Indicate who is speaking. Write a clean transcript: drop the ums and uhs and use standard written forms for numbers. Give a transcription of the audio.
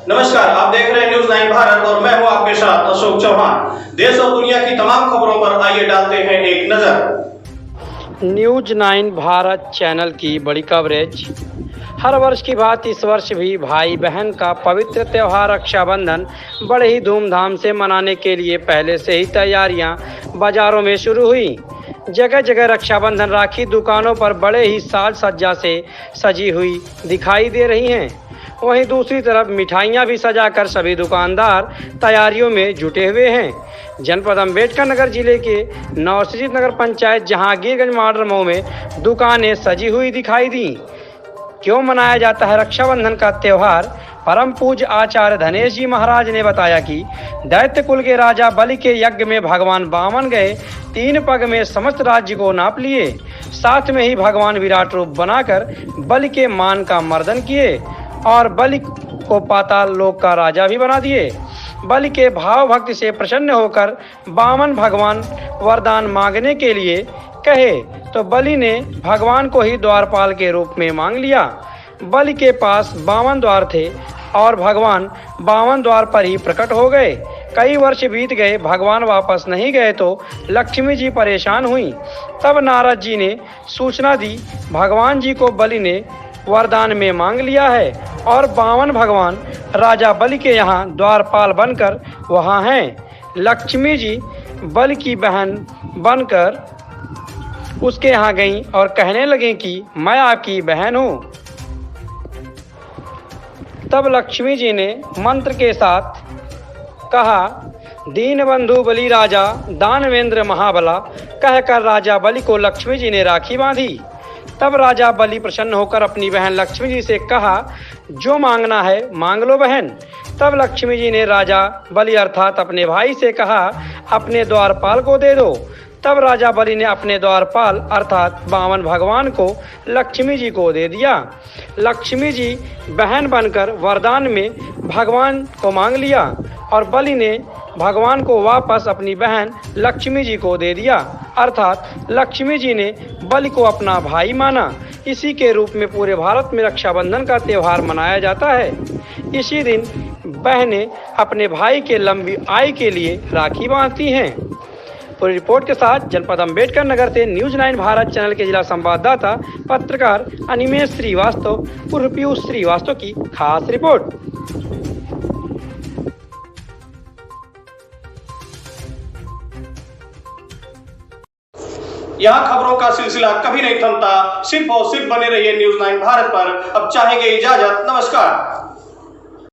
Speaker 1: नमस्कार, आप देख रहे हैं न्यूज 9 भारत और मैं हूं आपके साथ अशोक चौहान। देश और दुनिया की तमाम खबरों पर आइए डालते हैं एक नजर।
Speaker 2: न्यूज 9 भारत चैनल की बड़ी कवरेज। हर वर्ष की भांति इस वर्ष भी भाई बहन का पवित्र त्यौहार रक्षाबंधन बड़े ही धूमधाम से मनाने के लिए पहले से ही तैयारियां बाजारों में शुरू हुई। जगह जगह रक्षाबंधन राखी दुकानों पर बड़े ही साज सज्जा से सजी हुई दिखाई दे रही हैं। वहीं दूसरी तरफ मिठाइयां भी सजाकर सभी दुकानदार तैयारियों में जुटे हुए हैं। जनपद अम्बेडकर नगर जिले के नवसृजित नगर पंचायत जहांगीरगंज मॉडल मऊ में दुकानें सजी हुई दिखाई दी। क्यों मनाया जाता है रक्षाबंधन का त्यौहार? परम पूज्य आचार्य धनेश जी महाराज ने बताया कि दैत्य कुल के राजा बलि के यज्ञ में भगवान वामन गए, 3 पग में समस्त राज्य को नाप लिए। साथ में ही भगवान विराट रूप बनाकर बलि के मान का मर्दन किए और बलि को पाताल लोक का राजा भी बना दिए। बलि के भाव भक्ति से प्रसन्न होकर वामन भगवान वरदान मांगने के लिए कहे तो बलि ने भगवान को ही द्वारपाल के रूप में मांग लिया। बलि के पास 52 द्वार थे और भगवान 52 द्वार पर ही प्रकट हो गए। कई वर्ष बीत गए, भगवान वापस नहीं गए तो लक्ष्मी जी परेशान हुई। तब नारद जी ने सूचना दी, भगवान जी को बलि ने वरदान में मांग लिया है और 52 भगवान राजा बलि के यहाँ द्वारपाल बनकर वहाँ हैं। लक्ष्मी जी बलि की बहन बनकर उसके यहाँ गईं और कहने लगे कि मैं आपकी बहन हूँ। तब लक्ष्मी जी ने मंत्र के साथ कहा, दीन बंधु बलि राजा दानवेंद्र महाबला, कहकर राजा बलि को लक्ष्मी जी ने राखी बांधी। तब राजा बलि प्रसन्न होकर अपनी बहन लक्ष्मी जी से कहा, जो मांगना है मांग लो बहन। तब लक्ष्मी जी ने राजा बलि अर्थात अपने भाई से कहा, अपने द्वारपाल को दे दो। तब राजा बलि ने अपने द्वारपाल अर्थात 52 भगवान को लक्ष्मी जी को दे दिया। लक्ष्मी जी बहन बनकर वरदान में भगवान को मांग लिया और बलि ने भगवान को वापस अपनी बहन लक्ष्मी जी को दे दिया, अर्थात लक्ष्मी जी ने बलि को अपना भाई माना। इसी के रूप में पूरे भारत में रक्षाबंधन का त्यौहार मनाया जाता है। इसी दिन बहनें अपने भाई के लंबी आयु के लिए राखी बांधती हैं। पूरी रिपोर्ट के साथ जनपद अम्बेडकर नगर से न्यूज 9 भारत चैनल के जिला संवाददाता पत्रकार अनिमेश श्रीवास्तव उर्फ पीयूष श्रीवास्तव की खास रिपोर्ट।
Speaker 1: यहाँ खबरों का सिलसिला कभी नहीं थमता, सिर्फ और सिर्फ बने रहिए न्यूज 9 भारत पर। अब चाहेंगे इजाजत, नमस्कार।